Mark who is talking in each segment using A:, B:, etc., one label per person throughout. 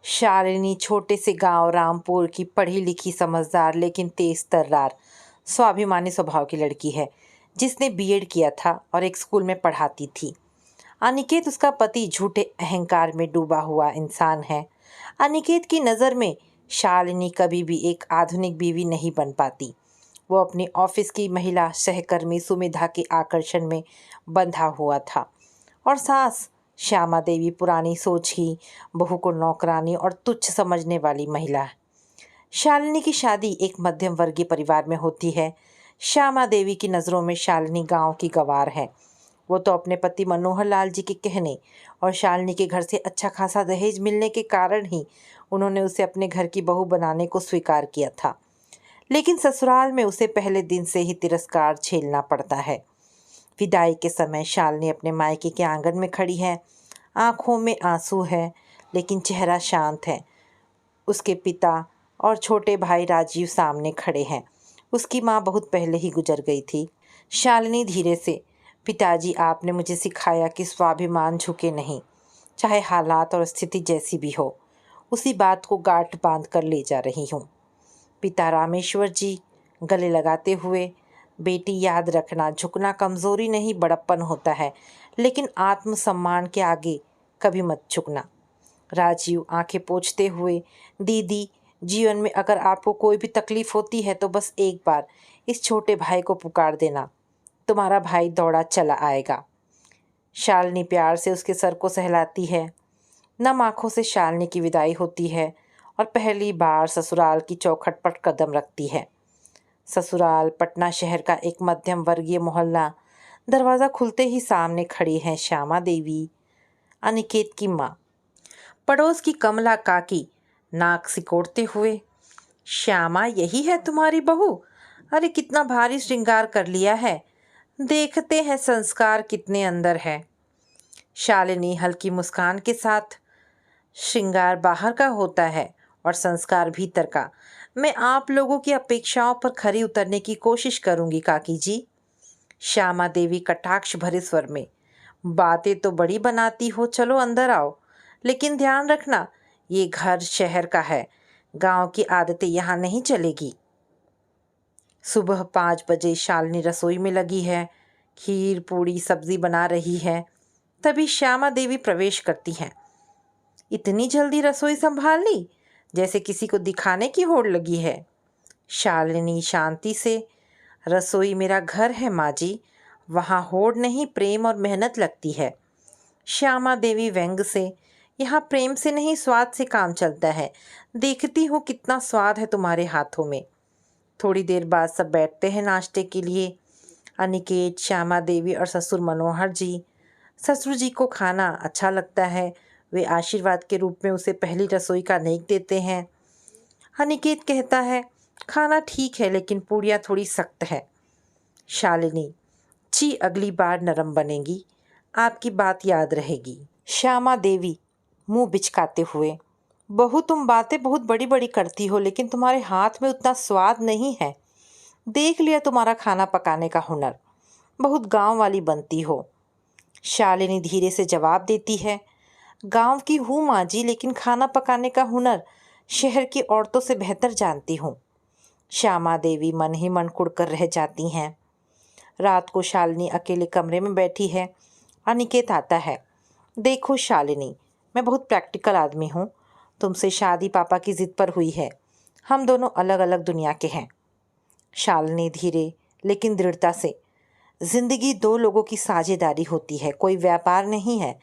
A: शालिनी छोटे से गांव रामपुर की पढ़ी लिखी समझदार लेकिन तेज तर्रार स्वाभिमानी स्वभाव की लड़की है, जिसने बीएड किया था और एक स्कूल में पढ़ाती थी। अनिकेत उसका पति झूठे अहंकार में डूबा हुआ इंसान है। अनिकेत की नज़र में शालिनी कभी भी एक आधुनिक बीवी नहीं बन पाती। वो अपनी ऑफिस की महिला सहकर्मी सुमिधा के आकर्षण में बंधा हुआ था और सास श्यामा देवी पुरानी सोच की, बहू को नौकरानी और तुच्छ समझने वाली महिला है। शालिनी की शादी एक मध्यम वर्गीय परिवार में होती है। श्यामा देवी की नज़रों में शालिनी गांव की गंवार है। वो तो अपने पति मनोहर लाल जी के कहने और शालिनी के घर से अच्छा खासा दहेज मिलने के कारण ही उन्होंने उसे अपने घर की बहू बनाने को स्वीकार किया था। लेकिन ससुराल में उसे पहले दिन से ही तिरस्कार झेलना पड़ता है। विदाई के समय शालिनी अपने मायके के आंगन में खड़ी है। आंखों में आंसू है, लेकिन चेहरा शांत है। उसके पिता और छोटे भाई राजीव सामने खड़े हैं। उसकी माँ बहुत पहले ही गुजर गई थी। शालिनी धीरे से, पिताजी आपने मुझे सिखाया कि स्वाभिमान झुके नहीं, चाहे हालात और स्थिति जैसी भी हो। उसी बात को गांठ बांध कर ले जा रही हूँ। पिता रामेश्वर जी गले लगाते हुए, बेटी याद रखना, झुकना कमज़ोरी नहीं बड़प्पन होता है, लेकिन आत्मसम्मान के आगे कभी मत झुकना। राजीव आंखें पोंछते हुए, दीदी जीवन में अगर आपको कोई भी तकलीफ़ होती है तो बस एक बार इस छोटे भाई को पुकार देना, तुम्हारा भाई दौड़ा चला आएगा। शालिनी प्यार से उसके सर को सहलाती है। नम आँखों से शालिनी की विदाई होती है और पहली बार ससुराल की चौखट पर कदम रखती है। ससुराल पटना शहर का एक मध्यम वर्गीय मोहल्ला। दरवाज़ा खुलते ही सामने खड़ी है श्यामा देवी, अनिकेत की माँ। पड़ोस की कमला काकी नाक सिकोड़ते हुए, श्यामा यही है तुम्हारी बहू? अरे कितना भारी श्रृंगार कर लिया है, देखते हैं संस्कार कितने अंदर है। शालिनी हल्की मुस्कान के साथ, श्रृंगार बाहर का होता है और संस्कार भीतर का। मैं आप लोगों की अपेक्षाओं पर खरी उतरने की कोशिश करूंगी काकी जी। श्यामा देवी कटाक्ष भरे स्वर में, बातें तो बड़ी बनाती हो, चलो अंदर आओ, लेकिन ध्यान रखना ये घर शहर का है, गांव की आदतें यहाँ नहीं चलेगी। सुबह 5 बजे शालिनी रसोई में लगी है, खीर पूड़ी सब्जी बना रही है। तभी श्यामा देवी प्रवेश करती हैं। इतनी जल्दी रसोई संभाल ली, जैसे किसी को दिखाने की होड़ लगी है। शालिनी शांति से, रसोई मेरा घर है माँ जी, वहाँ होड़ नहीं प्रेम और मेहनत लगती है। श्यामा देवी व्यंग से, यहाँ प्रेम से नहीं स्वाद से काम चलता है, देखती हूँ कितना स्वाद है तुम्हारे हाथों में। थोड़ी देर बाद सब बैठते हैं नाश्ते के लिए। अनिकेत, श्यामा देवी और ससुर मनोहर जी। ससुर जी को खाना अच्छा लगता है, वे आशीर्वाद के रूप में उसे पहली रसोई का नेक देते हैं। अनिकेत कहता है, खाना ठीक है लेकिन पूड़ियाँ थोड़ी सख्त है। शालिनी, जी अगली बार नरम बनेगी, आपकी बात याद रहेगी। श्यामा देवी मुंह बिचकाते हुए, बहू तुम बातें बहुत बड़ी बड़ी करती हो, लेकिन तुम्हारे हाथ में उतना स्वाद नहीं है। देख लिया तुम्हारा खाना पकाने का हुनर, बहुत गांव वाली बनती हो। शालिनी धीरे से जवाब देती है, गांव की हूँ माँ जी, लेकिन खाना पकाने का हुनर शहर की औरतों से बेहतर जानती हूँ। श्यामा देवी मन ही मन कुढ़कर रह जाती हैं। रात को शालिनी अकेले कमरे में बैठी है। अनिकेत आता है। देखो शालिनी, मैं बहुत प्रैक्टिकल आदमी हूँ, तुमसे शादी पापा की ज़िद पर हुई है, हम दोनों अलग अलग दुनिया के हैं। शालिनी धीरे लेकिन दृढ़ता से, ज़िंदगी दो लोगों की साझेदारी होती है, कोई व्यापार नहीं है।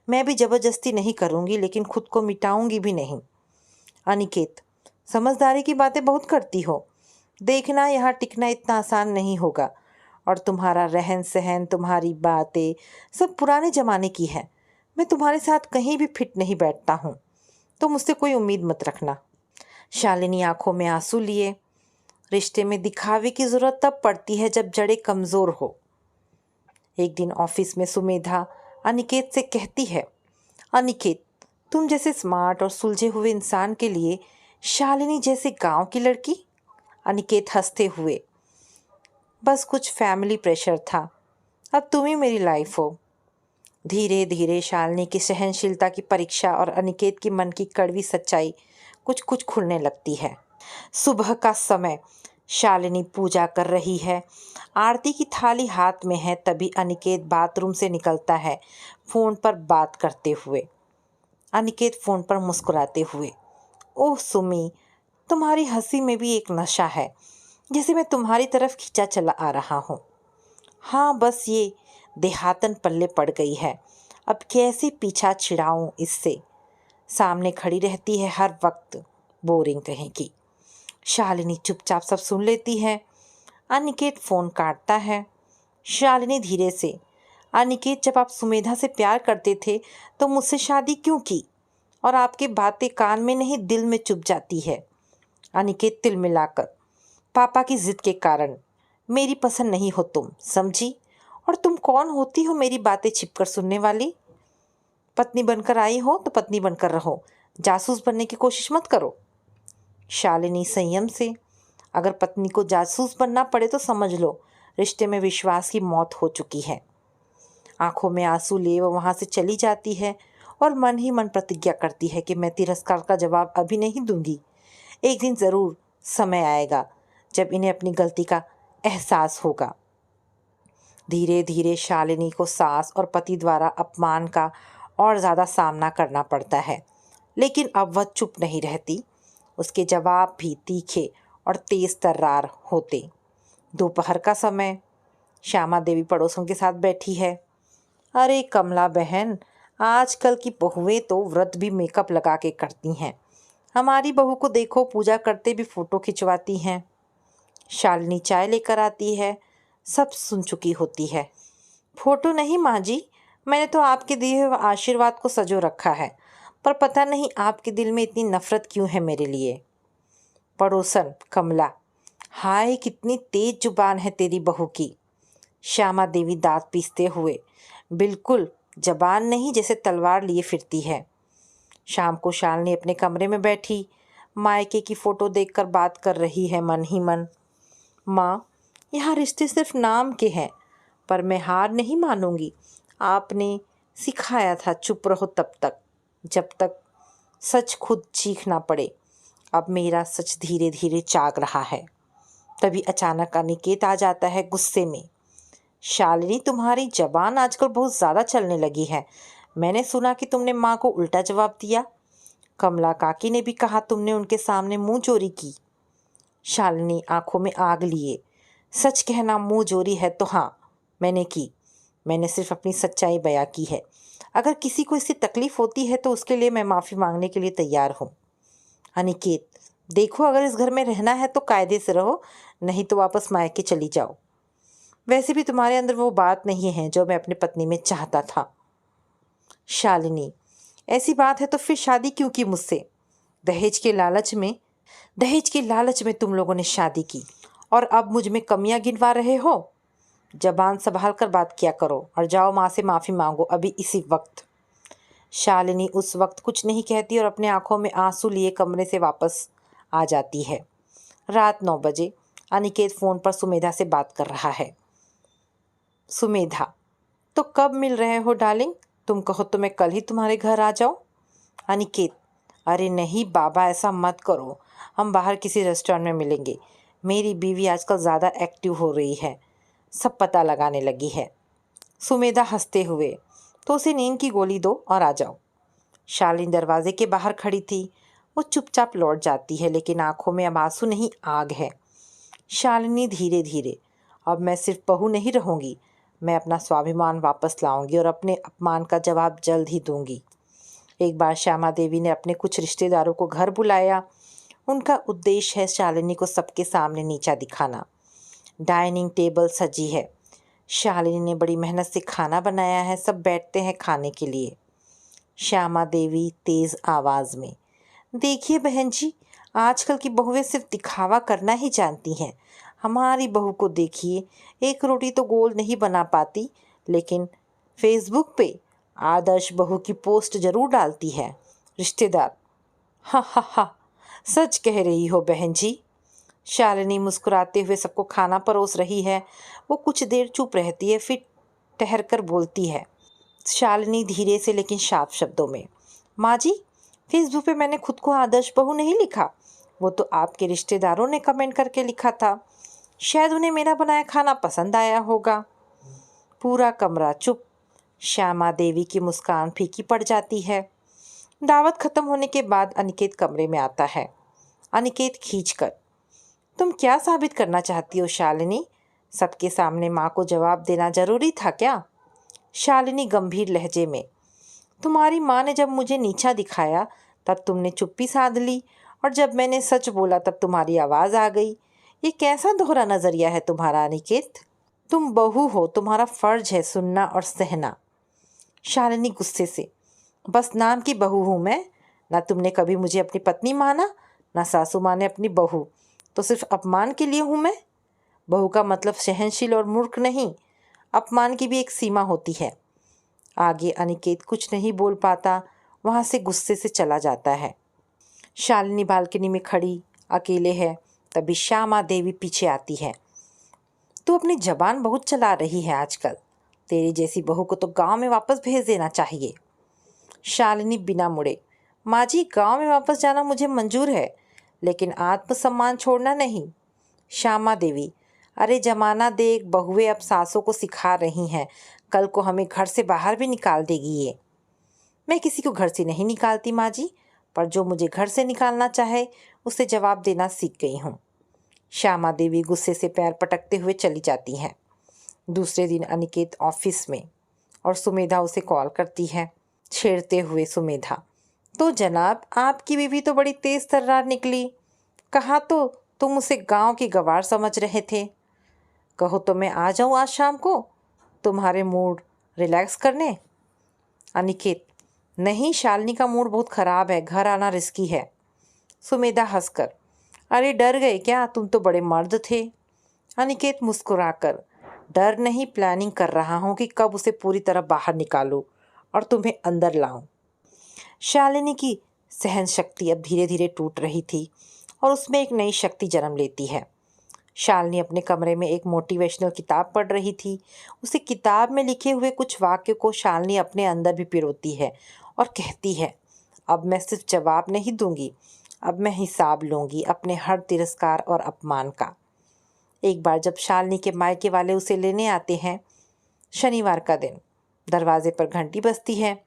A: मैं भी ज़बरदस्ती नहीं करूँगी, लेकिन खुद को मिटाऊँगी भी नहीं। अनिकेत, समझदारी की बातें बहुत करती हो, देखना यहाँ टिकना इतना आसान नहीं होगा, और तुम्हारा रहन सहन, तुम्हारी बातें सब पुराने ज़माने की है। मैं तुम्हारे साथ कहीं भी फिट नहीं बैठता हूँ, तो मुझसे कोई उम्मीद मत रखना। शालिनी आंखों में आंसू लिए, रिश्ते में दिखावे की ज़रूरत तब पड़ती है जब जड़ें कमज़ोर हो। एक दिन ऑफिस में सुमेधा अनिकेत से कहती है, अनिकेत, तुम जैसे स्मार्ट और सुलझे हुए इंसान के लिए शालिनी जैसे गांव की लड़की। अनिकेत हंसते हुए, बस कुछ फैमिली प्रेशर था, अब तुम ही मेरी लाइफ हो। धीरे धीरे शालिनी की सहनशीलता की परीक्षा और अनिकेत की मन की कड़वी सच्चाई कुछ कुछ खुलने लगती है। सुबह का समय, शालिनी पूजा कर रही है, आरती की थाली हाथ में है, तभी अनिकेत बाथरूम से निकलता है, फोन पर बात करते हुए। अनिकेत फोन पर मुस्कुराते हुए, ओह सुमी, तुम्हारी हंसी में भी एक नशा है, जैसे मैं तुम्हारी तरफ खींचा चला आ रहा हूँ। हाँ, बस ये देहातन पल्ले पड़ गई है, अब कैसे पीछा छिड़ाऊं इससे। सामने खड़ी रहती है हर वक्त, बोरिंग कहेगी। शालिनी चुपचाप सब सुन लेती है। अनिकेत फोन काटता है। शालिनी धीरे से, अनिकेत, जब आप सुमेधा से प्यार करते थे तो मुझसे शादी क्यों की? और आपकी बातें कान में नहीं दिल में चुभ जाती है। अनिकेत तिल मिलाकर, पापा की जिद के कारण, मेरी पसंद नहीं हो तुम, समझी? और तुम कौन होती हो मेरी बातें छिपकर सुनने वाली? पत्नी बनकर आई हो तो पत्नी बनकर रहो, जासूस बनने की कोशिश मत करो। शालिनी संयम से, अगर पत्नी को जासूस बनना पड़े तो समझ लो रिश्ते में विश्वास की मौत हो चुकी है। आंखों में आंसू लिए वो वहां से चली जाती है और मन ही मन प्रतिज्ञा करती है कि मैं तिरस्कार का जवाब अभी नहीं दूंगी। एक दिन ज़रूर समय आएगा जब इन्हें अपनी गलती का एहसास होगा। धीरे धीरे शालिनी को सास और पति द्वारा अपमान का और ज़्यादा सामना करना पड़ता है, लेकिन अब वह चुप नहीं रहती। उसके जवाब भी तीखे और तेज तर्रार होते। दोपहर का समय, श्यामा देवी पड़ोसन के साथ बैठी है। अरे कमला बहन, आजकल की बहुएं तो व्रत भी मेकअप लगा के करती हैं। हमारी बहू को देखो, पूजा करते भी फोटो खिंचवाती हैं। शालिनी चाय लेकर आती है। सब सुन चुकी होती है। फोटो नहीं माँ जी, मैंने तो आपके दिए हुए आशीर्वाद को सजो रखा है, पर पता नहीं आपके दिल में इतनी नफरत क्यों है मेरे लिए। पड़ोसन कमला, हाय कितनी तेज जुबान है तेरी बहू की। श्यामा देवी दांत पीसते हुए, बिल्कुल जबान नहीं, जैसे तलवार लिए फिरती है। शाम को शालिनी अपने कमरे में बैठी मायके की फोटो देखकर बात कर रही है मन ही मन। माँ, यहाँ रिश्ते सिर्फ नाम के हैं, पर मैं हार नहीं मानूंगी। आपने सिखाया था चुप रहो तब तक जब तक सच खुद चीख ना पड़े। अब मेरा सच धीरे धीरे जाग रहा है। तभी अचानक अनिकेत आ जाता है गुस्से में। शालिनी, तुम्हारी जबान आजकल बहुत ज़्यादा चलने लगी है। मैंने सुना कि तुमने माँ को उल्टा जवाब दिया। कमला काकी ने भी कहा तुमने उनके सामने मुंह चोरी की। शालिनी आंखों में आग लिए, सच कहना मुंह चोरी है तो हाँ, मैंने की। मैंने सिर्फ अपनी सच्चाई बयां की है। अगर किसी को इससे तकलीफ होती है तो उसके लिए मैं माफ़ी मांगने के लिए तैयार हूँ। अनिकेत, देखो, अगर इस घर में रहना है तो कायदे से रहो, नहीं तो वापस मायके चली जाओ। वैसे भी तुम्हारे अंदर वो बात नहीं है जो मैं अपनी पत्नी में चाहता था। शालिनी, ऐसी बात है तो फिर शादी क्यों की मुझसे? दहेज के लालच में तुम लोगों ने शादी की और अब मुझ में कमियां गिनवा रहे हो। जबान संभाल कर बात किया करो और जाओ माँ से माफ़ी मांगो अभी इसी वक्त। शालिनी उस वक्त कुछ नहीं कहती और अपने आंखों में आंसू लिए कमरे से वापस आ जाती है। रात 9 बजे अनिकेत फ़ोन पर सुमेधा से बात कर रहा है। सुमेधा, तो कब मिल रहे हो डार्लिंग? तुम कहो तो मैं कल ही तुम्हारे घर आ जाऊं। अनिकेत, अरे नहीं बाबा, ऐसा मत करो, हम बाहर किसी रेस्टोरेंट में मिलेंगे। मेरी बीवी आजकल ज़्यादा एक्टिव हो रही है, सब पता लगाने लगी है। सुमेधा हंसते हुए, तो उसे नींद की गोली दो और आ जाओ। शालिनी दरवाजे के बाहर खड़ी थी। वो चुपचाप लौट जाती है, लेकिन आंखों में अब आंसू नहीं, आग है। शालिनी धीरे धीरे, अब मैं सिर्फ बहू नहीं रहूँगी, मैं अपना स्वाभिमान वापस लाऊंगी और अपने अपमान का जवाब जल्द ही दूंगी। एक बार श्यामा देवी ने अपने कुछ रिश्तेदारों को घर बुलाया। उनका उद्देश्य है शालिनी को सबके सामने नीचा दिखाना। डाइनिंग टेबल सजी है। शालिनी ने बड़ी मेहनत से खाना बनाया है। सब बैठते हैं खाने के लिए। श्यामा देवी तेज आवाज में, देखिए बहन जी, आजकल की बहुएं सिर्फ दिखावा करना ही जानती हैं। हमारी बहू को देखिए, एक रोटी तो गोल नहीं बना पाती, लेकिन फेसबुक पे आदर्श बहू की पोस्ट जरूर डालती है। रिश्तेदार, हा हा हा, सच कह रही हो बहन जी। शालिनी मुस्कुराते हुए सबको खाना परोस रही है। वो कुछ देर चुप रहती है, फिर ठहर कर बोलती है, शालिनी धीरे से लेकिन साफ शब्दों में। माँ जी, फेसबुक पे मैंने खुद को आदर्श बहू नहीं लिखा, वो तो आपके रिश्तेदारों ने कमेंट करके लिखा था। शायद उन्हें मेरा बनाया खाना पसंद आया होगा। पूरा कमरा चुप। श्यामा देवी की मुस्कान फीकी पड़ जाती है। दावत खत्म होने के बाद अनिकेत कमरे में आता है। अनिकेत खींचकर, तुम क्या साबित करना चाहती हो शालिनी? सबके सामने माँ को जवाब देना जरूरी था क्या? शालिनी गंभीर लहजे में, तुम्हारी माँ ने जब मुझे नीचा दिखाया तब तुमने चुप्पी साध ली, और जब मैंने सच बोला तब तुम्हारी आवाज़ आ गई। ये कैसा दोहरा नज़रिया है तुम्हारा अनिकेत? तुम बहू हो, तुम्हारा फर्ज है सुनना और सहना। शालिनी गुस्से से, बस नाम की बहू हूँ मैं। ना तुमने कभी मुझे अपनी पत्नी माना, ना सासू माँ ने अपनी बहू। तो सिर्फ अपमान के लिए हूँ मैं? बहू का मतलब सहनशील और मूर्ख नहीं, अपमान की भी एक सीमा होती है। आगे अनिकेत कुछ नहीं बोल पाता, वहाँ से गुस्से से चला जाता है। शालिनी बालकनी में खड़ी अकेले है। तभी श्यामा देवी पीछे आती है। तू अपनी जबान बहुत चला रही है आजकल। तेरी जैसी बहू को तो गांव में वापस भेज देना चाहिए। शालिनी बिना मुड़े, माँ जी, गाँव में वापस जाना मुझे मंजूर है, लेकिन आत्मसम्मान छोड़ना नहीं। श्यामा देवी, अरे जमाना देख, बहुएं अब सासों को सिखा रही हैं, कल को हमें घर से बाहर भी निकाल देगी ये। मैं किसी को घर से नहीं निकालती माँ जी, पर जो मुझे घर से निकालना चाहे उसे जवाब देना सीख गई हूँ। श्यामा देवी गुस्से से पैर पटकते हुए चली जाती हैं। दूसरे दिन अनिकेत ऑफिस में, और सुमेधा उसे कॉल करती है। छेड़ते हुए सुमेधा, तो जनाब, आपकी बीवी तो बड़ी तेज तर्रार निकली। कहा तो तुम उसे गांव की गवार समझ रहे थे। कहो तो मैं आ जाऊं आज शाम को तुम्हारे मूड रिलैक्स करने? अनिकेत, नहीं, शालिनी का मूड बहुत ख़राब है, घर आना रिस्की है। सुमेधा हंसकर, अरे डर गए क्या? तुम तो बड़े मर्द थे। अनिकेत मुस्कुराकर, डर नहीं, प्लानिंग कर रहा हूँ कि कब उसे पूरी तरह बाहर निकालूं और तुम्हें अंदर लाऊं। शालिनी की सहन शक्ति अब धीरे धीरे टूट रही थी और उसमें एक नई शक्ति जन्म लेती है। शालिनी अपने कमरे में एक मोटिवेशनल किताब पढ़ रही थी। उसे किताब में लिखे हुए कुछ वाक्य को शालिनी अपने अंदर भी पिरोती है और कहती है, अब मैं सिर्फ जवाब नहीं दूंगी, अब मैं हिसाब लूंगी अपने हर तिरस्कार और अपमान का। एक बार जब शालिनी के मायके वाले उसे लेने आते हैं, शनिवार का दिन, दरवाजे पर घंटी बजती है।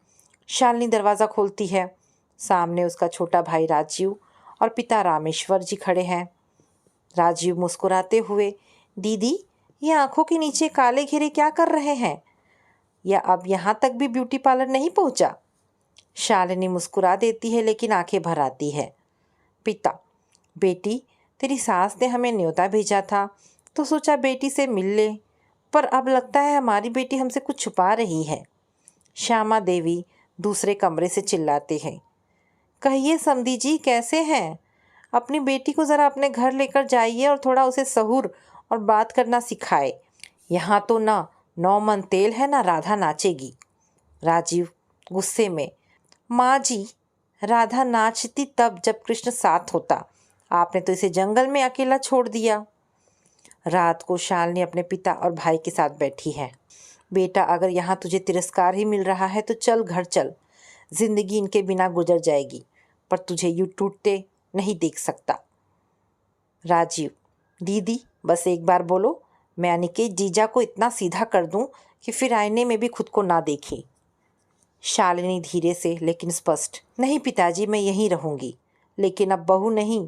A: शालिनी दरवाज़ा खोलती है। सामने उसका छोटा भाई राजीव और पिता रामेश्वर जी खड़े हैं। राजीव मुस्कुराते हुए, दीदी, ये आंखों के नीचे काले घेरे क्या कर रहे हैं? या अब यहाँ तक भी ब्यूटी पार्लर नहीं पहुँचा? शालिनी मुस्कुरा देती है लेकिन आंखें भर आती है। पिता, बेटी, तेरी सास ने हमें न्योता भेजा था तो सोचा बेटी से मिल ले, पर अब लगता है हमारी बेटी हमसे कुछ छुपा रही है। श्यामा देवी दूसरे कमरे से चिल्लाते हैं, कहिए समधी जी, कैसे हैं? अपनी बेटी को ज़रा अपने घर लेकर जाइए और थोड़ा उसे सहूर और बात करना सिखाए। यहाँ तो ना 9 मन तेल है, ना राधा नाचेगी। राजीव गुस्से में, माँ जी, राधा नाचती तब जब कृष्ण साथ होता, आपने तो इसे जंगल में अकेला छोड़ दिया। रात को शालिनी अपने पिता और भाई के साथ बैठी है। बेटा, अगर यहाँ तुझे तिरस्कार ही मिल रहा है तो चल घर चल, जिंदगी इनके बिना गुजर जाएगी, पर तुझे यूँ टूटते नहीं देख सकता। राजीव, दीदी, बस एक बार बोलो, मैं अनिकेत जीजा को इतना सीधा कर दूं कि फिर आईने में भी खुद को ना देखे। शालिनी धीरे से लेकिन स्पष्ट, नहीं पिताजी, मैं यहीं रहूंगी, लेकिन अब बहू नहीं,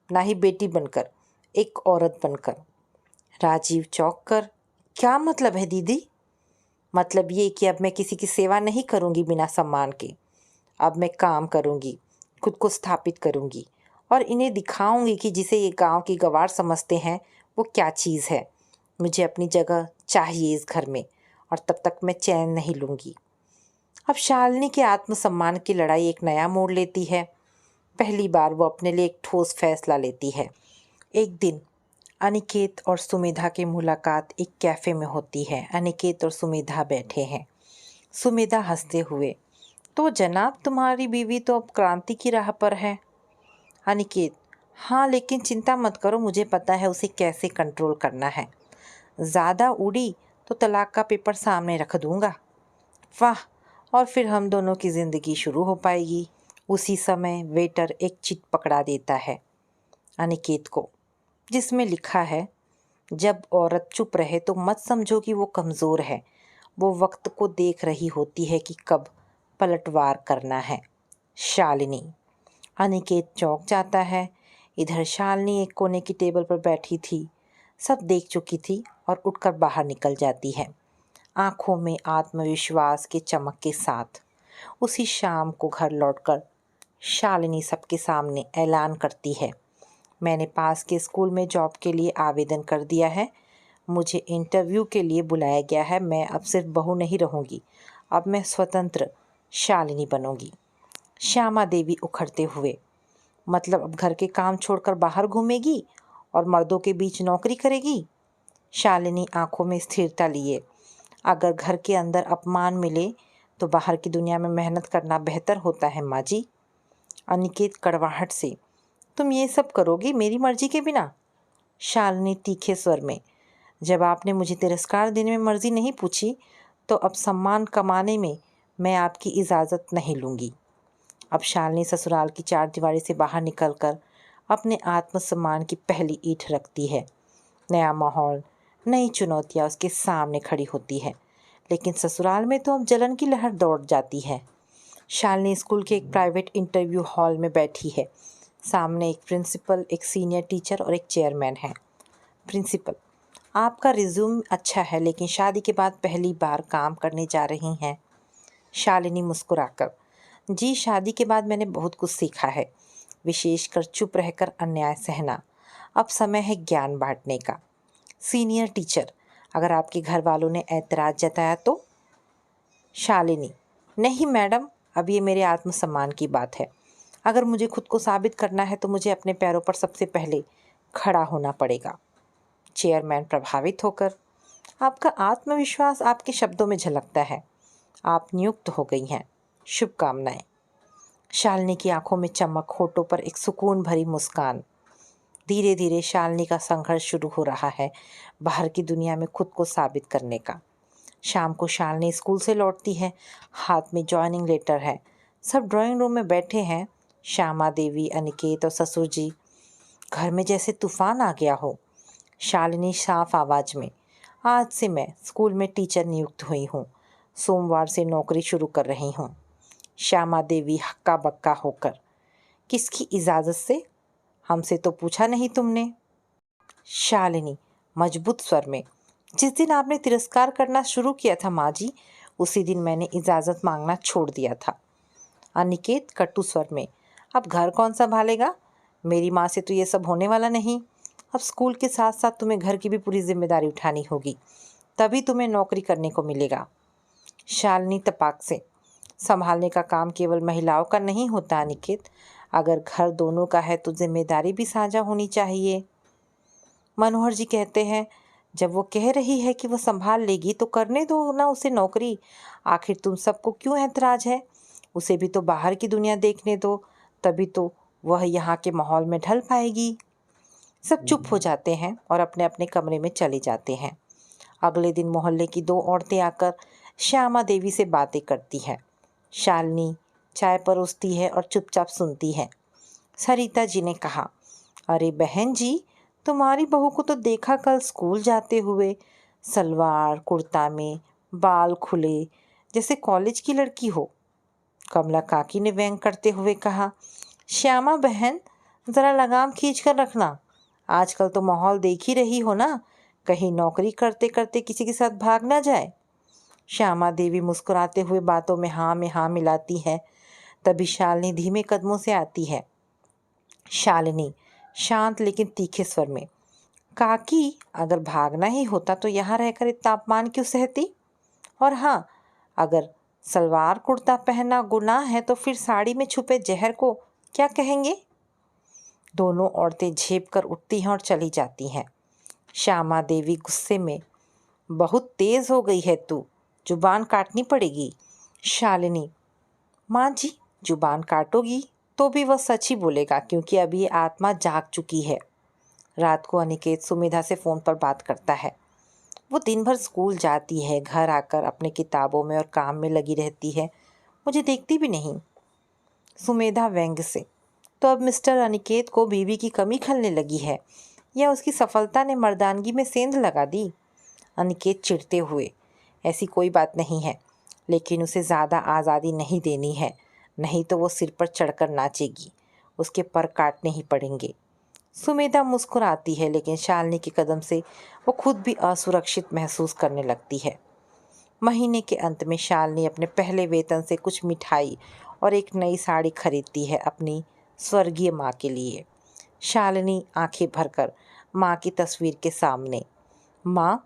A: ना ही बेटी बनकर, एक औरत बनकर। राजीव चौंक कर, क्या मतलब है दीदी? मतलब ये कि अब मैं किसी की सेवा नहीं करूंगी बिना सम्मान के। अब मैं काम करूंगी, खुद को स्थापित करूंगी और इन्हें दिखाऊंगी कि जिसे ये गांव की गवार समझते हैं वो क्या चीज़ है। मुझे अपनी जगह चाहिए इस घर में, और तब तक मैं चैन नहीं लूँगी। अब शालिनी के आत्मसम्मान की लड़ाई एक नया मोड़ लेती है। पहली बार वो अपने लिए एक ठोस फैसला लेती है। एक दिन अनिकेत और सुमेधा की मुलाकात एक कैफ़े में होती है। अनिकेत और सुमेधा बैठे हैं। सुमेधा हंसते हुए, तो जनाब, तुम्हारी बीवी तो अब क्रांति की राह पर है। अनिकेत, हाँ, लेकिन चिंता मत करो, मुझे पता है उसे कैसे कंट्रोल करना है। ज़्यादा उड़ी तो तलाक का पेपर सामने रख दूंगा। वाह, और फिर हम दोनों की ज़िंदगी शुरू हो पाएगी। उसी समय वेटर एक चिट पकड़ा देता है अनिकेत को, जिसमें लिखा है, जब औरत चुप रहे तो मत समझो कि वो कमज़ोर है, वो वक्त को देख रही होती है कि कब पलटवार करना है। शालिनी। अनिकेत चौंक जाता है। इधर शालिनी एक कोने की टेबल पर बैठी थी, सब देख चुकी थी और उठकर बाहर निकल जाती है, आंखों में आत्मविश्वास के चमक के साथ। उसी शाम को घर लौटकर शालिनी सबके सामने ऐलान करती है, मैंने पास के स्कूल में जॉब के लिए आवेदन कर दिया है, मुझे इंटरव्यू के लिए बुलाया गया है, मैं अब सिर्फ बहू नहीं रहूँगी, अब मैं स्वतंत्र शालिनी बनूँगी। श्यामा देवी उखड़ते हुए, मतलब अब घर के काम छोड़कर बाहर घूमेगी और मर्दों के बीच नौकरी करेगी? शालिनी आंखों में स्थिरता लिए, अगर घर के अंदर अपमान मिले तो बाहर की दुनिया में मेहनत करना बेहतर होता है माँ जी। अनिकेत कड़वाहट से, तुम ये सब करोगी मेरी मर्जी के बिना? शालिनी तीखे स्वर में, जब आपने मुझे तिरस्कार देने में मर्जी नहीं पूछी तो अब सम्मान कमाने में मैं आपकी इजाज़त नहीं लूँगी। अब शालिनी ससुराल की चारदीवारी से बाहर निकलकर अपने आत्मसम्मान की पहली ईंट रखती है। नया माहौल, नई चुनौतियाँ उसके सामने खड़ी होती है, लेकिन ससुराल में तो अब जलन की लहर दौड़ जाती है। शालिनी स्कूल के एक प्राइवेट इंटरव्यू हॉल में बैठी है। सामने एक प्रिंसिपल, एक सीनियर टीचर और एक चेयरमैन है। प्रिंसिपल, आपका रिज्यूम अच्छा है, लेकिन शादी के बाद पहली बार काम करने जा रही हैं। शालिनी मुस्कुराकर, जी शादी के बाद मैंने बहुत कुछ सीखा है, विशेषकर चुप रहकर अन्याय सहना। अब समय है ज्ञान बांटने का। सीनियर टीचर, अगर आपके घर वालों ने ऐतराज़ जताया तो? शालिनी, नहीं मैडम, अब ये मेरे आत्मसम्मान की बात है। अगर मुझे खुद को साबित करना है तो मुझे अपने पैरों पर सबसे पहले खड़ा होना पड़ेगा। चेयरमैन प्रभावित होकर, आपका आत्मविश्वास आपके शब्दों में झलकता है, आप नियुक्त हो गई हैं, शुभकामनाएं। शालिनी की आंखों में चमक, होठों पर एक सुकून भरी मुस्कान। धीरे धीरे शालिनी का संघर्ष शुरू हो रहा है, बाहर की दुनिया में खुद को साबित करने का। शाम को शालिनी स्कूल से लौटती है, हाथ में जॉइनिंग लेटर है। सब ड्राइंग रूम में बैठे हैं, श्यामा देवी, अनिकेत और ससुर जी। घर में जैसे तूफान आ गया हो। शालिनी साफ आवाज़ में, आज से मैं स्कूल में टीचर नियुक्त हुई हूँ, सोमवार से नौकरी शुरू कर रही हूँ। श्यामा देवी हक्का बक्का होकर, किसकी इजाज़त से? हमसे तो पूछा नहीं तुमने। शालिनी मजबूत स्वर में, जिस दिन आपने तिरस्कार करना शुरू किया था माँ जी, उसी दिन मैंने इजाज़त मांगना छोड़ दिया था। अनिकेत कटु स्वर में, अब घर कौन संभालेगा? मेरी माँ से तो ये सब होने वाला नहीं। अब स्कूल के साथ साथ तुम्हें घर की भी पूरी जिम्मेदारी उठानी होगी, तभी तुम्हें नौकरी करने को मिलेगा। शालिनी तपाक से, संभालने का काम केवल महिलाओं का नहीं होता अनिकेत, अगर घर दोनों का है तो जिम्मेदारी भी साझा होनी चाहिए। मनोहर जी कहते हैं, जब वो कह रही है कि वो संभाल लेगी तो करने दो ना उसे नौकरी, आखिर तुम सबको क्यों ऐतराज है? उसे भी तो बाहर की दुनिया देखने दो, तभी तो वह यहाँ के माहौल में ढल पाएगी। सब चुप हो जाते हैं और अपने अपने कमरे में चले जाते हैं। अगले दिन मोहल्ले की दो औरतें आकर श्यामा देवी से बातें करती हैं। शालिनी चाय परोसती है और चुपचाप सुनती है। सरिता जी ने कहा, अरे बहन जी, तुम्हारी बहू को तो देखा कल स्कूल जाते हुए, सलवार कुर्ता में, बाल खुले, जैसे कॉलेज की लड़की हो। कमला काकी ने व्यंग करते हुए कहा, श्यामा बहन, ज़रा लगाम खींच कर रखना, आजकल तो माहौल देख ही रही हो ना, कहीं नौकरी करते करते किसी के साथ भाग ना जाए। श्यामा देवी मुस्कुराते हुए बातों में हाँ मिलाती है। तभी शालिनी धीमे कदमों से आती है। शालिनी शांत लेकिन तीखे स्वर में, काकी, अगर भागना ही होता तो यहाँ रहकर इतना अपमान क्यों सहती? और हाँ, अगर सलवार कुर्ता पहनना गुनाह है तो फिर साड़ी में छुपे जहर को क्या कहेंगे? दोनों औरतें झेप कर उठती हैं और चली जाती हैं। श्यामा देवी गुस्से में, बहुत तेज हो गई है तू, जुबान काटनी पड़ेगी। शालिनी, माँ जी, जुबान काटोगी तो भी वह सच ही बोलेगा, क्योंकि अभी ये आत्मा जाग चुकी है। रात को अनिकेत सुमिधा से फ़ोन पर बात करता है। वो दिन भर स्कूल जाती है, घर आकर अपने किताबों में और काम में लगी रहती है, मुझे देखती भी नहीं। सुमेधा व्यंग्य से। तो अब मिस्टर अनिकेत को बीवी की कमी खलने लगी है या उसकी सफलता ने मर्दानगी में सेंध लगा दी? अनिकेत चिढ़ते हुए। ऐसी कोई बात नहीं है, लेकिन उसे ज़्यादा आज़ादी नहीं देनी है, नहीं तो वो सिर पर चढ़कर नाचेगी, उसके पर काटने ही पड़ेंगे। सुमेधा मुस्कुराती है, लेकिन शालिनी के कदम से वो खुद भी असुरक्षित महसूस करने लगती है। महीने के अंत में शालिनी अपने पहले वेतन से कुछ मिठाई और एक नई साड़ी खरीदती है अपनी स्वर्गीय माँ के लिए। शालिनी आंखें भरकर माँ की तस्वीर के सामने, माँ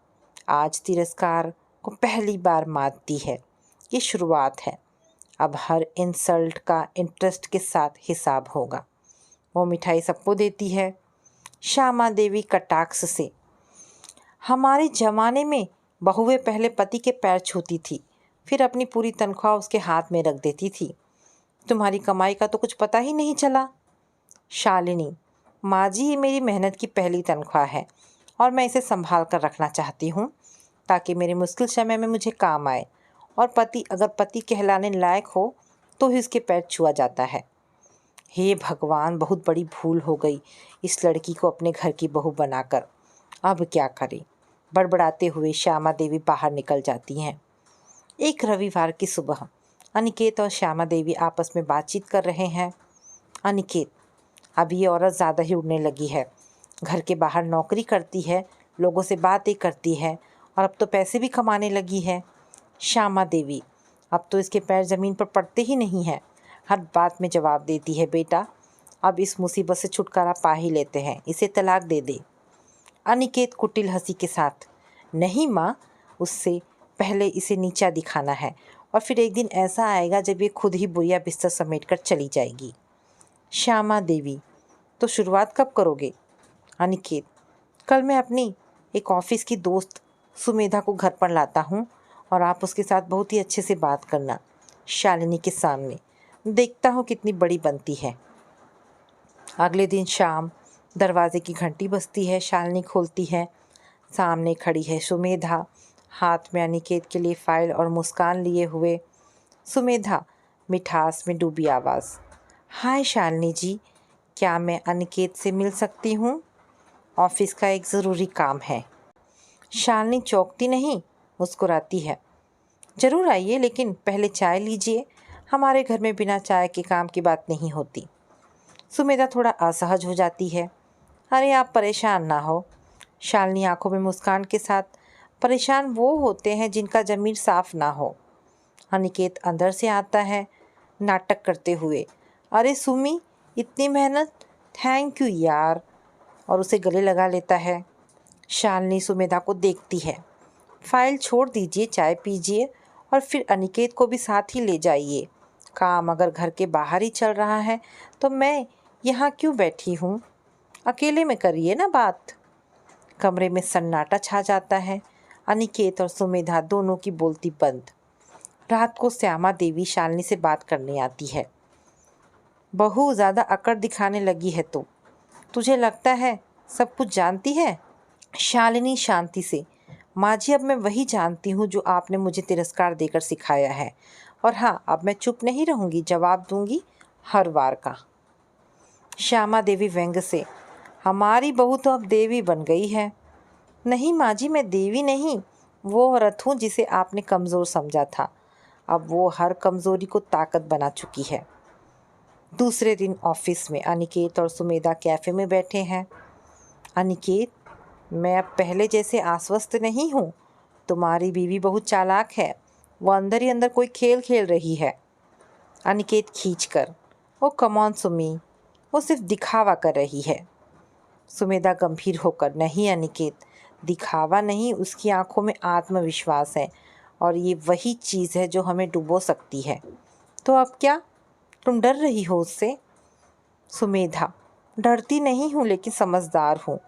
A: आज तिरस्कार को पहली बार मानती है, ये शुरुआत है, अब हर इंसल्ट का इंटरेस्ट के साथ हिसाब होगा। वो मिठाई सबको देती है। श्यामा देवी कटाक्ष से। हमारे ज़माने में बहुएं पहले पति के पैर छूती थी, फिर अपनी पूरी तनख्वाह उसके हाथ में रख देती थी। तुम्हारी कमाई का तो कुछ पता ही नहीं चला। शालिनी, माँ जी ये मेरी मेहनत की पहली तनख्वाह है और मैं इसे संभाल कर रखना चाहती हूँ ताकि मेरे मुश्किल समय में मुझे काम आए, और पति अगर पति कहलाने लायक हो तो ही उसके पैर छुआ जाता है। हे भगवान, बहुत बड़ी भूल हो गई इस लड़की को अपने घर की बहू बनाकर। अब क्या करें? बड़बड़ाते हुए श्यामा देवी बाहर निकल जाती हैं। एक रविवार की सुबह अनिकेत और श्यामा देवी आपस में बातचीत कर रहे हैं। अनिकेत, अब ये औरत ज़्यादा ही उड़ने लगी है, घर के बाहर नौकरी करती है, लोगों से बातें करती है और अब तो पैसे भी कमाने लगी है। श्यामा देवी, अब तो इसके पैर ज़मीन पर पड़ते ही नहीं हैं, हर बात में जवाब देती है। बेटा, अब इस मुसीबत से छुटकारा पा ही लेते हैं, इसे तलाक दे दे। अनिकेत कुटिल हंसी के साथ, नहीं माँ, उससे पहले इसे नीचा दिखाना है और फिर एक दिन ऐसा आएगा जब ये खुद ही बोरिया बिस्तर समेट कर चली जाएगी। श्यामा देवी, तो शुरुआत कब करोगे? अनिकेत, कल मैं अपनी एक ऑफिस की दोस्त सुमेधा को घर पर लाता हूँ और आप उसके साथ बहुत ही अच्छे से बात करना, शालिनी के सामने, देखता हूँ कितनी बड़ी बनती है। अगले दिन शाम दरवाजे की घंटी बजती है। शालिनी खोलती है। सामने खड़ी है सुमेधा, हाथ में अनिकेत के लिए फाइल और मुस्कान लिए हुए। सुमेधा मिठास में डूबी आवाज़, हाय शालिनी जी, क्या मैं अनिकेत से मिल सकती हूँ? ऑफिस का एक ज़रूरी काम है। शालिनी चौंकती नहीं, मुस्कुराती है, ज़रूर आइए, लेकिन पहले चाय लीजिए, हमारे घर में बिना चाय के काम की बात नहीं होती। सुमेधा थोड़ा असहज हो जाती है। अरे आप परेशान ना हो। शालिनी आंखों में मुस्कान के साथ, परेशान वो होते हैं जिनका ज़मीर साफ ना हो। अनिकेत अंदर से आता है नाटक करते हुए, अरे सुमी, इतनी मेहनत, थैंक यू यार, और उसे गले लगा लेता है। शालिनी सुमेधा को देखती है, फाइल छोड़ दीजिए, चाय पीजिए और फिर अनिकेत को भी साथ ही ले जाइए। काम अगर घर के बाहर ही चल रहा है तो मैं यहाँ क्यों बैठी हूँ? अकेले में करिए ना बात। कमरे में सन्नाटा छा जाता है। अनिकेत और सुमेधा दोनों की बोलती बंद। रात को श्यामा देवी शालिनी से बात करने आती है। बहू ज़्यादा अकड़ दिखाने लगी है, तो तुझे लगता है सब कुछ जानती है? शालिनी शांति से, माँ जी, अब मैं वही जानती हूँ जो आपने मुझे तिरस्कार देकर सिखाया है, और हाँ, अब मैं चुप नहीं रहूँगी, जवाब दूँगी हर बार का। श्यामा देवी व्यंग्य से, हमारी बहू तो अब देवी बन गई है। नहीं माँ जी, मैं देवी नहीं, वो औरत हूँ जिसे आपने कमज़ोर समझा था, अब वो हर कमज़ोरी को ताकत बना चुकी है। दूसरे दिन ऑफिस में अनिकेत और सुमेधा कैफ़े में बैठे हैं। अनिकेत, मैं अब पहले जैसे आश्वस्त नहीं हूँ, तुम्हारी बीवी बहुत चालाक है, वो अंदर ही अंदर कोई खेल खेल रही है। अनिकेत खींचकर, ओ कम ऑन सुमी, वो सिर्फ दिखावा कर रही है। सुमेधा गंभीर होकर, नहीं अनिकेत, दिखावा नहीं, उसकी आंखों में आत्मविश्वास है और ये वही चीज़ है जो हमें डुबो सकती है। तो अब क्या, तुम डर रही हो उससे? सुमेधा, डरती नहीं हूँ लेकिन समझदार हूँ।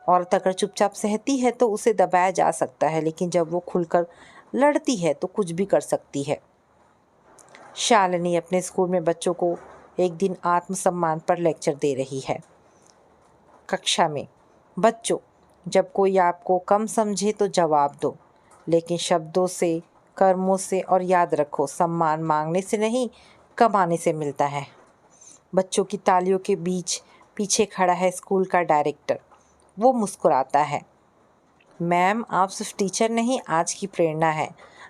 A: औरत अगर चुपचाप सहती है तो उसे दबाया जा सकता है, लेकिन जब वो खुलकर लड़ती है तो कुछ भी कर सकती है। शालिनी अपने स्कूल में बच्चों को एक दिन आत्मसम्मान पर लेक्चर दे रही है। कक्षा में, बच्चों, जब कोई आपको कम समझे तो जवाब दो, लेकिन शब्दों से, कर्मों से, और याद रखो, सम्मान मांगने से नहीं, कमाने से मिलता है। बच्चों की तालियों के बीच पीछे खड़ा है स्कूल का डायरेक्टर। वो मुस्कुराता है। मैम, आप सिर्फ टीचर नहीं, आज की प्रेरणा है।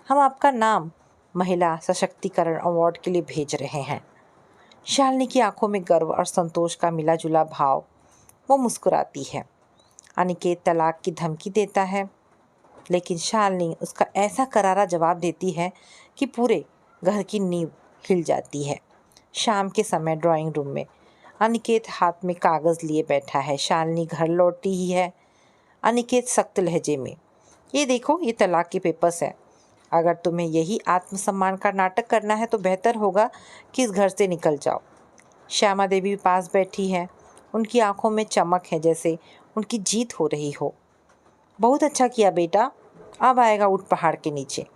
A: हम आपका नाम महिला सशक्तिकरण अवार्ड के लिए भेज रहे हैं। शालिनी की आंखों में गर्व और संतोष का मिला जुला भाव। वो मुस्कुराती है। अनिकेत तलाक की धमकी देता है, लेकिन शालिनी उसका ऐसा करारा जवाब देती है कि पूरे घर की नींव हिल जाती है। शाम के समय ड्राइंग रूम में अनिकेत हाथ में कागज़ लिए बैठा है। शालिनी घर लौटी ही है। अनिकेत सख्त लहजे में, ये देखो, ये तलाक के पेपर्स हैं। अगर तुम्हें यही आत्मसम्मान का नाटक करना है तो बेहतर होगा कि इस घर से निकल जाओ। श्यामा देवी पास बैठी है। उनकी आंखों में चमक है, जैसे उनकी जीत हो रही हो। बहुत अच्छा किया बेटा, अब आएगा ऊँट पहाड़ के नीचे।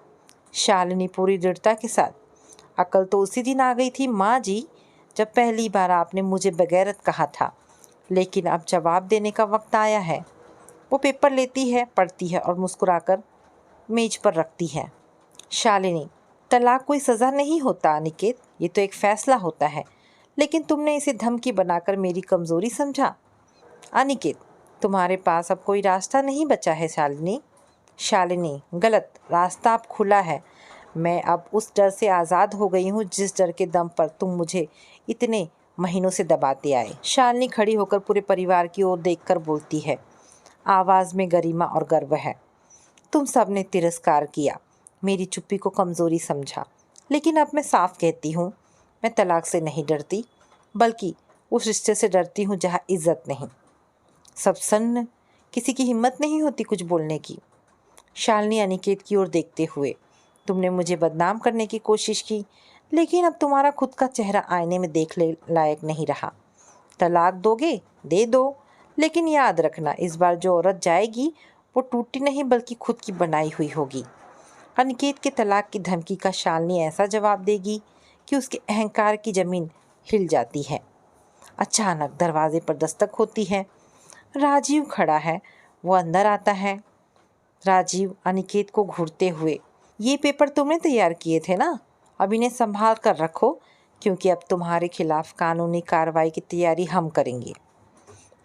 A: शालिनी पूरी दृढ़ता के साथ, अकल तो उसी दिन आ गई थी माँ जी, जब पहली बार आपने मुझे बगैरत कहा था, लेकिन अब जवाब देने का वक्त आया है। वो पेपर लेती है, पढ़ती है और मुस्कुराकर मेज पर रखती है। शालिनी, तलाक कोई सज़ा नहीं होता अनिकेत, ये तो एक फ़ैसला होता है, लेकिन तुमने इसे धमकी बनाकर मेरी कमज़ोरी समझा। अनिकेत, तुम्हारे पास अब कोई रास्ता नहीं बचा है शालिनी। शालिनी, गलत, रास्ता अब खुला है। मैं अब उस डर से आज़ाद हो गई हूँ जिस डर के दम पर तुम मुझे इतने महीनों से दबाते आए। शालिनी खड़ी होकर पूरे परिवार की ओर देखकर बोलती है। आवाज़ में गरिमा और गर्व है। तुम सब ने तिरस्कार किया, मेरी चुप्पी को कमज़ोरी समझा, लेकिन अब मैं साफ कहती हूँ, मैं तलाक से नहीं डरती, बल्कि उस रिश्ते से डरती हूँ जहाँ इज्जत नहीं। सब सन्न, किसी की हिम्मत नहीं होती कुछ बोलने की। शालिनी अनिकेत की ओर देखते हुए, तुमने मुझे बदनाम करने की कोशिश की, लेकिन अब तुम्हारा खुद का चेहरा आईने में देख ले लायक नहीं रहा। तलाक दोगे, दे दो, लेकिन याद रखना, इस बार जो औरत जाएगी वो टूटी नहीं बल्कि खुद की बनाई हुई होगी। अनिकेत के तलाक की धमकी का शालिनी ऐसा जवाब देगी कि उसके अहंकार की ज़मीन हिल जाती है। अचानक दरवाजे पर दस्तक होती है। राजीव खड़ा है। वो अंदर आता है। राजीव अनिकेत को घूरते हुए, ये पेपर तुमने तैयार किए थे ना, अब इन्हें संभाल कर रखो, क्योंकि अब तुम्हारे खिलाफ कानूनी कार्रवाई की तैयारी हम करेंगे।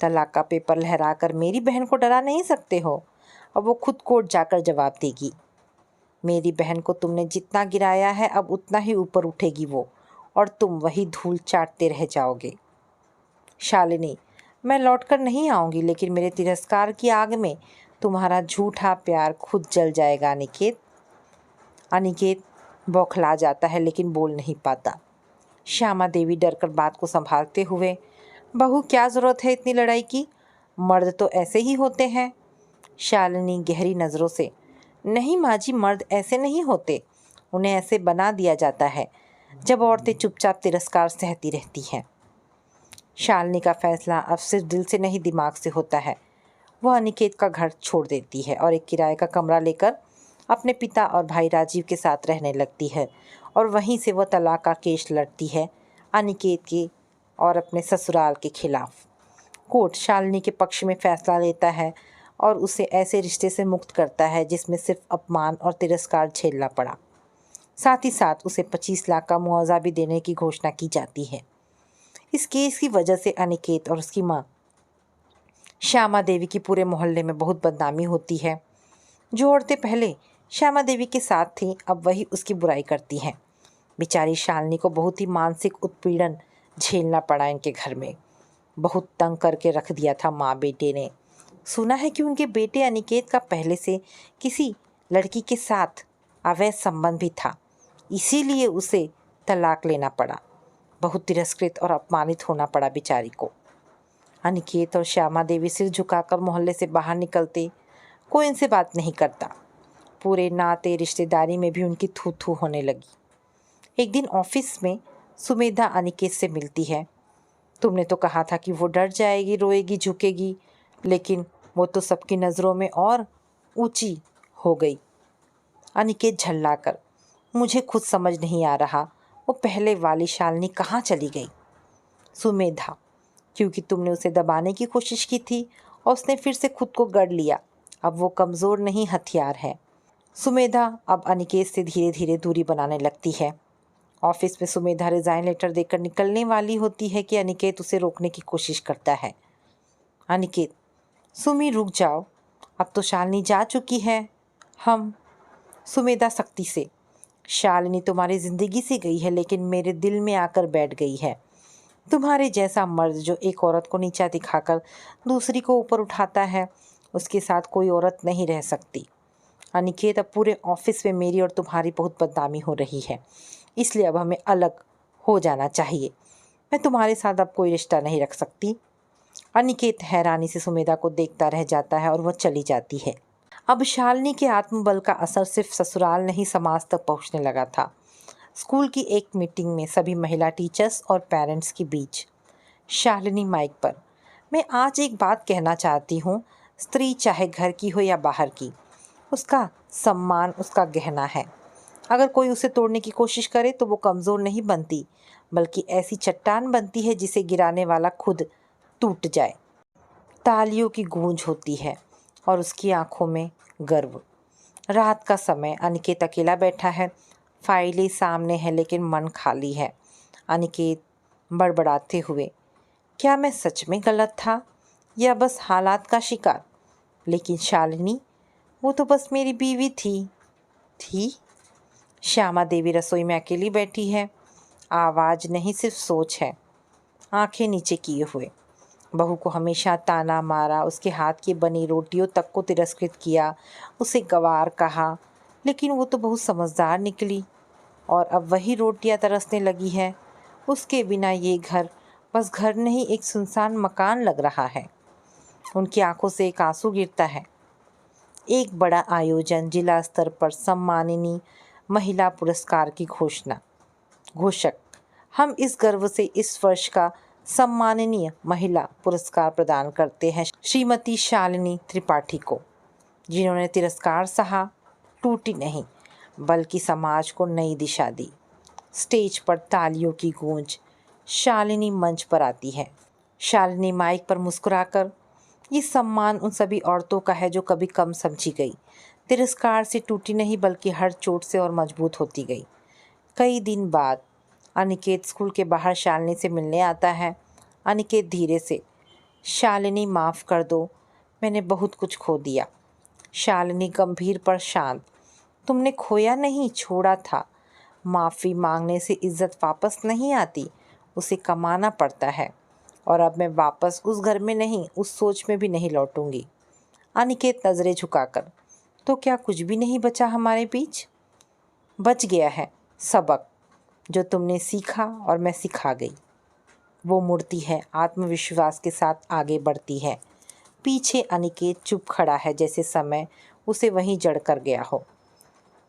A: तलाक का पेपर लहराकर मेरी बहन को डरा नहीं सकते हो। अब वो खुद कोर्ट जाकर जवाब देगी। मेरी बहन को तुमने जितना गिराया है, अब उतना ही ऊपर उठेगी वो, और तुम वही धूल चाटते रह जाओगे। शालिनी, मैं लौटकर नहीं आऊँगी, लेकिन मेरे तिरस्कार की आग में तुम्हारा झूठा प्यार खुद जल जाएगा अनिकेत। अनिकेत बौखला जाता है, लेकिन बोल नहीं पाता। श्यामा देवी डरकर बात को संभालते हुए, बहू, क्या ज़रूरत है इतनी लड़ाई की, मर्द तो ऐसे ही होते हैं। शालिनी गहरी नज़रों से, नहीं माँ जी, मर्द ऐसे नहीं होते, उन्हें ऐसे बना दिया जाता है जब औरतें चुपचाप तिरस्कार सहती रहती हैं। शालिनी का फैसला अब सिर्फ दिल से नहीं, दिमाग से होता है। वह अनिकेत का घर छोड़ देती है और एक किराए का कमरा लेकर अपने पिता और भाई राजीव के साथ रहने लगती है, और वहीं से वह तलाक का केस लड़ती है अनिकेत के और अपने ससुराल के खिलाफ। कोर्ट शालिनी के पक्ष में फैसला लेता है और उसे ऐसे रिश्ते से मुक्त करता है जिसमें सिर्फ अपमान और तिरस्कार झेलना पड़ा। साथ ही साथ उसे 25 लाख का मुआवजा भी देने की घोषणा की जाती है। इस केस की वजह से अनिकेत और उसकी माँ श्यामा देवी की पूरे मोहल्ले में बहुत बदनामी होती है। जो औरतें पहले श्यामा देवी के साथ थीं, अब वही उसकी बुराई करती हैं। बेचारी शालिनी को बहुत ही मानसिक उत्पीड़न झेलना पड़ा इनके घर में। बहुत तंग करके रख दिया था माँ बेटे ने। सुना है कि उनके बेटे अनिकेत का पहले से किसी लड़की के साथ अवैध संबंध भी था, इसीलिए उसे तलाक लेना पड़ा। बहुत तिरस्कृत और अपमानित होना पड़ा बेचारी को। अनिकेत और श्यामा देवी सिर झुकाकर मोहल्ले से बाहर निकलते, कोई इनसे बात नहीं करता। पूरे नाते रिश्तेदारी में भी उनकी थू थू होने लगी। एक दिन ऑफिस में सुमेधा अनिकेत से मिलती है। तुमने तो कहा था कि वो डर जाएगी, रोएगी, झुकेगी, लेकिन वो तो सबकी नज़रों में और ऊंची हो गई। अनिकेत झल्लाकर, मुझे खुद समझ नहीं आ रहा वो पहले वाली शालिनी कहाँ चली गई। सुमेधा, क्योंकि तुमने उसे दबाने की कोशिश की थी और उसने फिर से खुद को गढ़ लिया। अब वो कमज़ोर नहीं, हथियार है। सुमेधा अब अनिकेत से धीरे धीरे दूरी बनाने लगती है। ऑफिस में सुमेधा रिज़ाइन लेटर देकर निकलने वाली होती है कि अनिकेत उसे रोकने की कोशिश करता है। अनिकेत, सुमी रुक जाओ, अब तो शालिनी जा चुकी है। हम सुमेधा सख्ती से, शालिनी तुम्हारी ज़िंदगी से गई है लेकिन मेरे दिल में आकर बैठ गई है। तुम्हारे जैसा मर्द जो एक औरत को नीचा दिखाकर दूसरी को ऊपर उठाता है, उसके साथ कोई औरत नहीं रह सकती। अनिकेत, अब पूरे ऑफिस में मेरी और तुम्हारी बहुत बदनामी हो रही है, इसलिए अब हमें अलग हो जाना चाहिए। मैं तुम्हारे साथ अब कोई रिश्ता नहीं रख सकती। अनिकेत हैरानी से सुमेधा को देखता रह जाता है और वह चली जाती है। अब शालिनी के आत्मबल का असर सिर्फ ससुराल नहीं, समाज तक पहुंचने लगा था। स्कूल की एक मीटिंग में सभी महिला टीचर्स और पेरेंट्स के बीच शालिनी माइक पर, मैं आज एक बात कहना चाहती हूँ। स्त्री चाहे घर की हो या बाहर की, उसका सम्मान उसका गहना है। अगर कोई उसे तोड़ने की कोशिश करे तो वो कमज़ोर नहीं बनती, बल्कि ऐसी चट्टान बनती है जिसे गिराने वाला खुद टूट जाए। तालियों की गूंज होती है और उसकी आंखों में गर्व। रात का समय, अनिकेत अकेला बैठा है। फाइलें सामने है लेकिन मन खाली है। अनिकेत बड़बड़ाते हुए, क्या मैं सच में गलत था या बस हालात का शिकार? लेकिन शालिनी, वो तो बस मेरी बीवी थी। श्यामा देवी रसोई में अकेली बैठी है। आवाज़ नहीं, सिर्फ सोच है। आंखें नीचे किए हुए। बहू को हमेशा ताना मारा, उसके हाथ की बनी रोटियों तक को तिरस्कृत किया, उसे गंवार कहा, लेकिन वो तो बहुत समझदार निकली और अब वही रोटियां तरसने लगी है। उसके बिना ये घर बस घर नहीं, एक सुनसान मकान लग रहा है। उनकी आंखों से एक आंसू गिरता है। एक बड़ा आयोजन, जिला स्तर पर सम्मानिनी महिला पुरस्कार की घोषक, हम इस गर्व से इस वर्ष का सम्माननीय महिला पुरस्कार प्रदान करते हैं श्रीमती शालिनी त्रिपाठी को, जिन्होंने तिरस्कार सहा, टूटी नहीं बल्कि समाज को नई दिशा दी। स्टेज पर तालियों की गूंज। शालिनी मंच पर आती है। शालिनी माइक पर मुस्कुराकर, ये सम्मान उन सभी औरतों का है जो कभी कम समझी गई, तिरस्कार से टूटी नहीं बल्कि हर चोट से और मजबूत होती गई। कई दिन बाद अनिकेत स्कूल के बाहर शालिनी से मिलने आता है। अनिकेत धीरे से, शालिनी माफ़ कर दो, मैंने बहुत कुछ खो दिया। शालिनी गंभीर पर शांत, तुमने खोया नहीं, छोड़ा था। माफ़ी मांगने से इज्जत वापस नहीं आती, उसे कमाना पड़ता है। और अब मैं वापस उस घर में नहीं, उस सोच में भी नहीं लौटूंगी। अनिकेत नज़रें झुकाकर, तो क्या कुछ भी नहीं बचा हमारे बीच? बच गया है सबक, जो तुमने सीखा और मैं सिखा गई। वो मुड़ती है, आत्मविश्वास के साथ आगे बढ़ती है। पीछे अनिकेत चुप खड़ा है, जैसे समय उसे वहीं जड़ कर गया हो।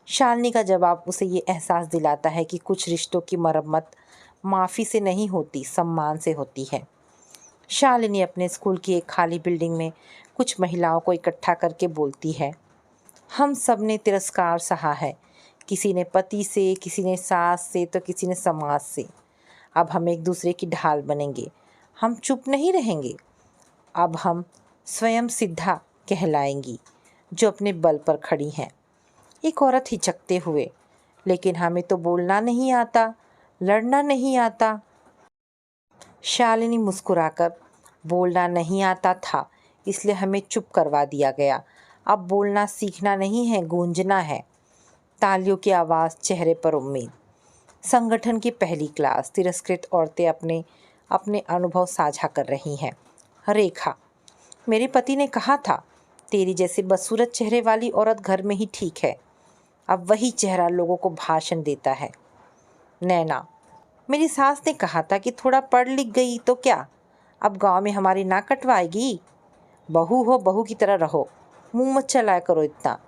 A: शालिनी का जवाब उसे ये एहसास दिलाता है कि कुछ रिश्तों की मरम्मत माफ़ी से नहीं होती, सम्मान से होती है। शालिनी अपने स्कूल की एक खाली बिल्डिंग में कुछ महिलाओं को इकट्ठा करके बोलती है, हम सब ने तिरस्कार सहा है, किसी ने पति से, किसी ने सास से, तो किसी ने समाज से। अब हम एक दूसरे की ढाल बनेंगे, हम चुप नहीं रहेंगे। अब हम स्वयं सिद्धा कहलाएंगी, जो अपने बल पर खड़ी हैं। एक औरत हिचकते हुए, लेकिन हमें तो बोलना नहीं आता, लड़ना नहीं आता। शालिनी मुस्कुराकर, बोलना नहीं आता था, इसलिए हमें चुप करवा दिया गया। अब बोलना सीखना नहीं है, गूंजना है। तालियों की आवाज़, चेहरे पर उम्मीद। संगठन की पहली क्लास, तिरस्कृत औरतें अपने अपने अनुभव साझा कर रही हैं। रेखा, मेरे पति ने कहा था, तेरी जैसे बदसूरत चेहरे वाली औरत घर में ही ठीक है। अब वही चेहरा लोगों को भाषण देता है। नैना, मेरी सास ने कहा था कि थोड़ा पढ़ लिख गई तो क्या, अब गांव में हमारी नाक कटवाएगी। बहू हो, बहू की तरह रहो, मुंह मत चलाया करो इतना।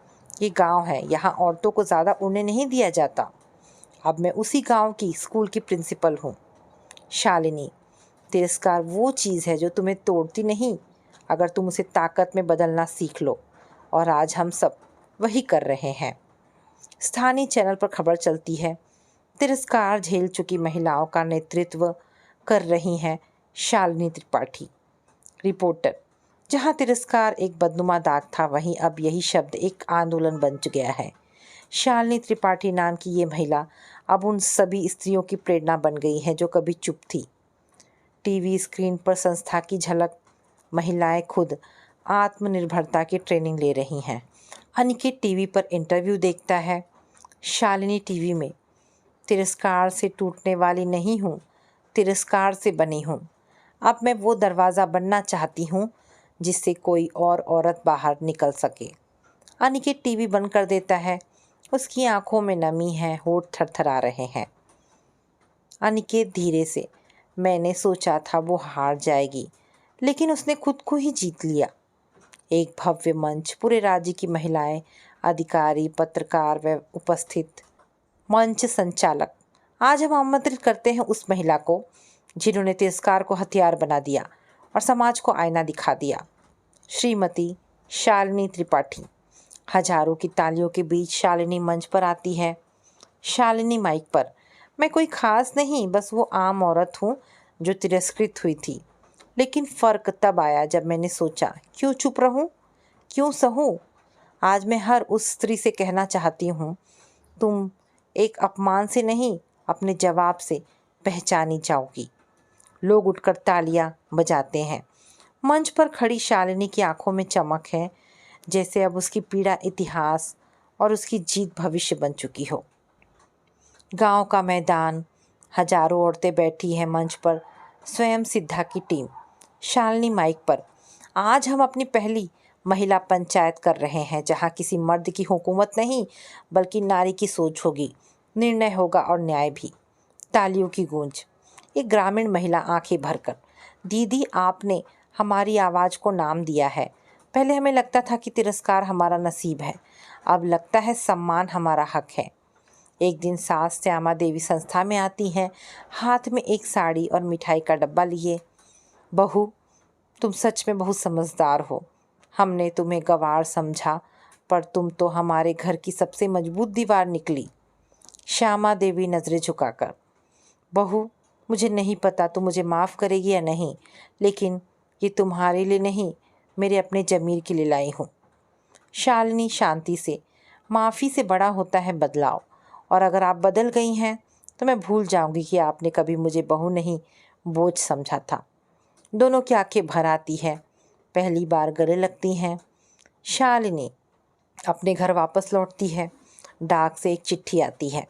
A: ये गांव है, यहाँ औरतों को ज़्यादा उड़ने नहीं दिया जाता। अब मैं उसी गांव की स्कूल की प्रिंसिपल हूँ। शालिनी, तिरस्कार वो चीज़ है जो तुम्हें तोड़ती नहीं, अगर तुम उसे ताकत में बदलना सीख लो। और आज हम सब वही कर रहे हैं। स्थानीय चैनल पर खबर चलती है, तिरस्कार झेल चुकी महिलाओं का नेतृत्व कर रही हैं शालिनी त्रिपाठी। रिपोर्टर, जहाँ तिरस्कार एक बदनुमा दाग था, वहीं अब यही शब्द एक आंदोलन बन गया है। शालिनी त्रिपाठी नाम की ये महिला अब उन सभी स्त्रियों की प्रेरणा बन गई है जो कभी चुप थी। टीवी स्क्रीन पर संस्था की झलक, महिलाएं खुद आत्मनिर्भरता की ट्रेनिंग ले रही हैं। अनिकेत टीवी पर इंटरव्यू देखता है। शालिनी टीवी में, तिरस्कार से टूटने वाली नहीं हूँ, तिरस्कार से बनी हूँ। अब मैं वो दरवाज़ा बनना चाहती हूँ जिससे कोई और औरत बाहर निकल सके। अनिकेत टीवी बंद कर देता है। उसकी आंखों में नमी है, होंठ थरथरा रहे हैं। अनिकेत धीरे से, मैंने सोचा था वो हार जाएगी, लेकिन उसने खुद को ही जीत लिया। एक भव्य मंच, पूरे राज्य की महिलाएं, अधिकारी, पत्रकार व उपस्थित मंच संचालक। आज हम आमंत्रित करते हैं उस महिला को जिन्होंने तिरस्कार को हथियार बना दिया और समाज को आईना दिखा दिया। श्रीमती शालिनी त्रिपाठी। हजारों की तालियों के बीच शालिनी मंच पर आती है। शालिनी माइक पर, मैं कोई खास नहीं, बस वो आम औरत हूँ जो तिरस्कृत हुई थी। लेकिन फ़र्क तब आया जब मैंने सोचा, क्यों चुप रहूं, क्यों सहूं। आज मैं हर उस स्त्री से कहना चाहती हूँ, तुम एक अपमान से नहीं, अपने जवाब से पहचानी जाओगी। लोग उठकर तालियां बजाते हैं। मंच पर खड़ी शालिनी की आंखों में चमक है, जैसे अब उसकी पीड़ा इतिहास और उसकी जीत भविष्य बन चुकी हो। गांव का मैदान, हजारों औरतें बैठी हैं मंच पर, स्वयं सिद्धा की टीम। शालिनी माइक पर, आज हम अपनी पहली महिला पंचायत कर रहे हैं जहां किसी मर्द की हुकूमत नहीं बल्कि नारी की सोच होगी, निर्णय होगा और न्याय भी। तालियों की गूंज। एक ग्रामीण महिला आंखें भरकर, दीदी आपने हमारी आवाज़ को नाम दिया है। पहले हमें लगता था कि तिरस्कार हमारा नसीब है, अब लगता है सम्मान हमारा हक है। एक दिन सास श्यामा देवी संस्था में आती हैं, हाथ में एक साड़ी और मिठाई का डब्बा लिए। बहू, तुम सच में बहुत समझदार हो। हमने तुम्हें गंवार समझा, पर तुम तो हमारे घर की सबसे मजबूत दीवार निकली। श्यामा देवी नज़रें झुकाकर, बहू, मुझे नहीं पता तुम मुझे माफ़ करेगी या नहीं, लेकिन ये तुम्हारे लिए नहीं, मेरे अपने ज़मीर के लिए लाई हूँ। शालिनी शांति से, माफ़ी से बड़ा होता है बदलाव, और अगर आप बदल गई हैं तो मैं भूल जाऊंगी कि आपने कभी मुझे बहू नहीं, बोझ समझा था। दोनों की आंखें भर आती है, पहली बार गले लगती हैं। शालिनी अपने घर वापस लौटती है। डाक से एक चिट्ठी आती है,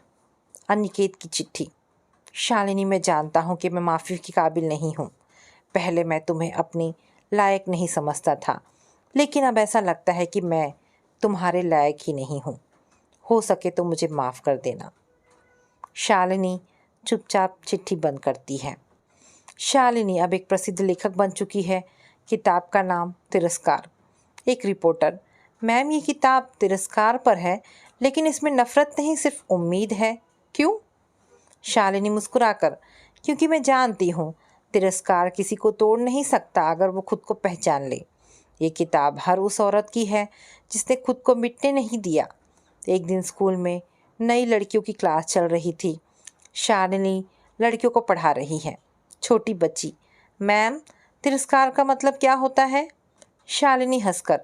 A: अनिकेत की चिट्ठी। शालिनी, मैं जानता हूँ कि मैं माफ़ी के काबिल नहीं हूँ। पहले मैं तुम्हें अपनी लायक नहीं समझता था, लेकिन अब ऐसा लगता है कि मैं तुम्हारे लायक ही नहीं हूँ। हो सके तो मुझे माफ़ कर देना। शालिनी चुपचाप चिट्ठी बंद करती है। शालिनी अब एक प्रसिद्ध लेखक बन चुकी है। किताब का नाम तिरस्कार। एक रिपोर्टर, मैम ये किताब तिरस्कार पर है, लेकिन इसमें नफ़रत नहीं, सिर्फ उम्मीद है। क्यों? शालिनी मुस्कुराकर, क्योंकि मैं जानती हूँ तिरस्कार किसी को तोड़ नहीं सकता अगर वो खुद को पहचान ले। ये किताब हर उस औरत की है जिसने खुद को मिटने नहीं दिया। एक दिन स्कूल में नई लड़कियों की क्लास चल रही थी। शालिनी लड़कियों को पढ़ा रही है। छोटी बच्ची, मैम तिरस्कार का मतलब क्या होता है? शालिनी हंसकर,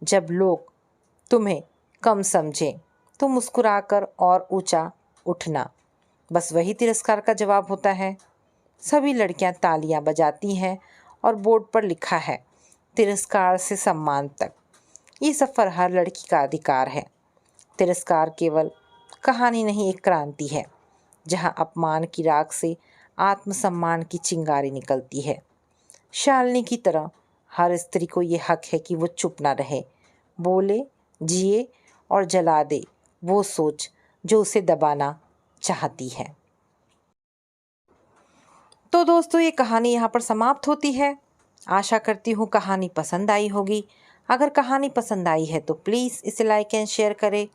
A: जब लोग तुम्हें कम समझें तो मुस्कुराकर और ऊंचा उठना, बस वही तिरस्कार का जवाब होता है। सभी लड़कियां तालियां बजाती हैं और बोर्ड पर लिखा है, तिरस्कार से सम्मान तक। ये सफ़र हर लड़की का अधिकार है। तिरस्कार केवल कहानी नहीं, एक क्रांति है जहाँ अपमान की राख से आत्मसम्मान की चिंगारी निकलती है। शालिनी की तरह हर स्त्री को ये हक है कि वो चुप ना रहे, बोले, जिए और जला दे वो सोच जो उसे दबाना चाहती है। तो दोस्तों, ये कहानी यहाँ पर समाप्त होती है। आशा करती हूँ कहानी पसंद आई होगी। अगर कहानी पसंद आई है तो प्लीज़ इसे लाइक एंड शेयर करें।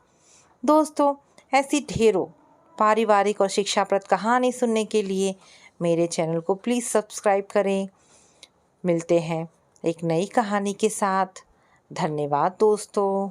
A: दोस्तों, ऐसी ढेरों पारिवारिक और शिक्षाप्रद कहानी सुनने के लिए मेरे चैनल को प्लीज़ सब्सक्राइब करें। मिलते हैं एक नई कहानी के साथ। धन्यवाद दोस्तों।